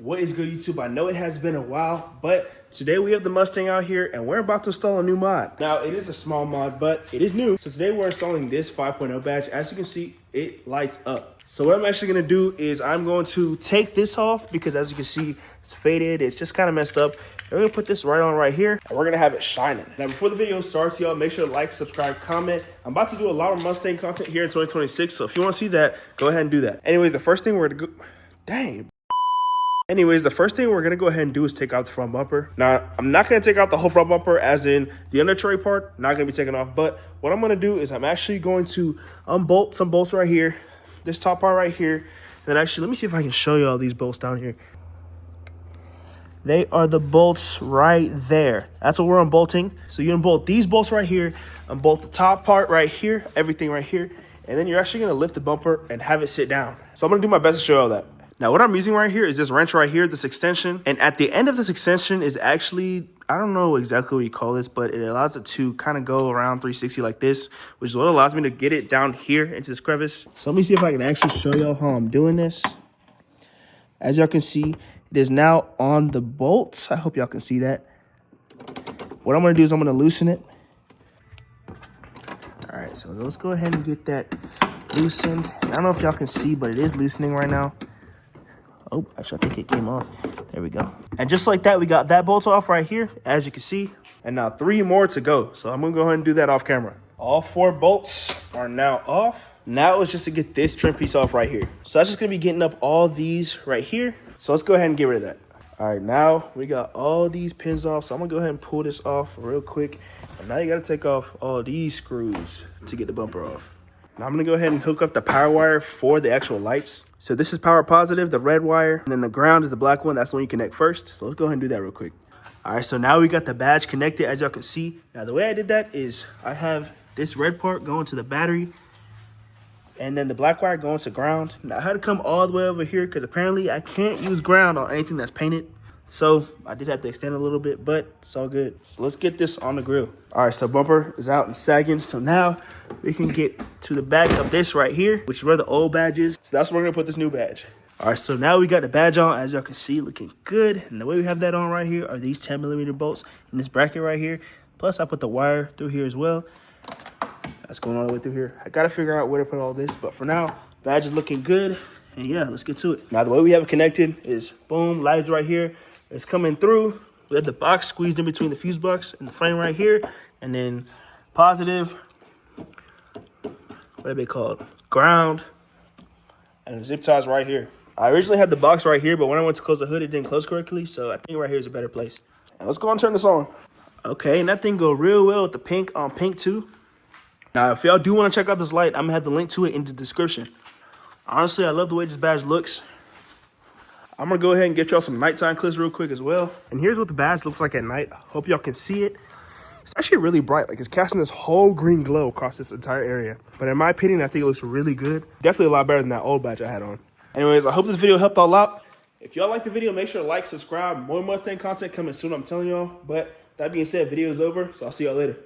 What is good, YouTube? I know it has been a while, but today we have the Mustang out here and we're about to install a new mod. Now, it is a small mod, but it is new. So today we're installing this 5.0 badge. As you can see, it lights up. So what I'm actually gonna do is I'm going to take this off because as you can see, it's faded. It's just kind of messed up. And we're gonna put this right on right here and we're gonna have it shining. Now, before the video starts, y'all, make sure to like, subscribe, comment. I'm about to do a lot of Mustang content here in 2026. So if you wanna see that, go ahead and do that. Anyways, the first thing we're gonna go, Anyways, the first thing we're going to go ahead and do is take out the front bumper. Now, I'm not going to take out the whole front bumper as in the under tray part, not going to be taken off. But what I'm going to do is I'm actually going to unbolt some bolts right here, this top part right here. And then actually, let me see if I can show you all these bolts down here. They are the bolts right there. That's what we're unbolting. So you unbolt these bolts right here, unbolt the top part right here, everything right here. And then you're actually going to lift the bumper and have it sit down. So I'm going to do my best to show you all that. Now, what I'm using right here is this wrench right here, this extension. And at the end of this extension is actually, I don't know exactly what you call this, but it allows it to kind of go around 360 like this, which is what allows me to get it down here into this crevice. So let me see if I can actually show y'all how I'm doing this. As y'all can see, it is now on the bolts. I hope y'all can see that. What I'm gonna do is I'm gonna loosen it. All right, so let's go ahead and get that loosened. I don't know if y'all can see, but it is loosening right now. Oh, actually, I think it came off. There we go. And just like that, we got that bolt off right here, as you can see. And now 3 more to go. So I'm going to go ahead and do that off camera. All 4 bolts are now off. Now it's just to get this trim piece off right here. So that's just going to be getting up all these right here. So let's go ahead and get rid of that. All right, now we got all these pins off. So I'm going to go ahead and pull this off real quick. And now you got to take off all these screws to get the bumper off. Now I'm going to go ahead and hook up the power wire for the actual lights. So this is power positive, the red wire, and then the ground is the black one. That's the one you connect first. So let's go ahead and do that real quick. All right, so now we got the badge connected, as y'all can see. Now the way I did that is I have this red part going to the battery and then the black wire going to ground. Now I had to come all the way over here because apparently I can't use ground on anything that's painted. So I did have to extend a little bit, but it's all good. So let's get this on the grill. All right, so bumper is out and sagging. So now we can get to the back of this right here, which is where the old badge is. So that's where we're gonna put this new badge. All right, so now we got the badge on, as y'all can see, looking good. And the way we have that on right here are these 10mm bolts in this bracket right here. Plus I put the wire through here as well. That's going all the way through here. I gotta figure out where to put all this, but for now, badge is looking good. And yeah, let's get to it. Now the way we have it connected is boom, lights right here. It's coming through. We have the box squeezed in between the fuse box and the frame right here. And then positive, what are they called? Ground, and the zip ties right here. I originally had the box right here, but when I went to close the hood, it didn't close correctly. So I think right here is a better place. And let's go and turn this on. Okay, and that thing go real well with the pink on pink too. Now, if y'all do want to check out this light, I'm gonna have the link to it in the description. Honestly, I love the way this badge looks. I'm gonna go ahead and get y'all some nighttime clips real quick as well. And here's what the badge looks like at night. Hope y'all can see it. It's actually really bright. Like, it's casting this whole green glow across this entire area. But in my opinion, I think it looks really good. Definitely a lot better than that old badge I had on. Anyways, I hope this video helped all out. If y'all like the video, make sure to like, subscribe. More Mustang content coming soon, I'm telling y'all. But that being said, video is over, so I'll see y'all later.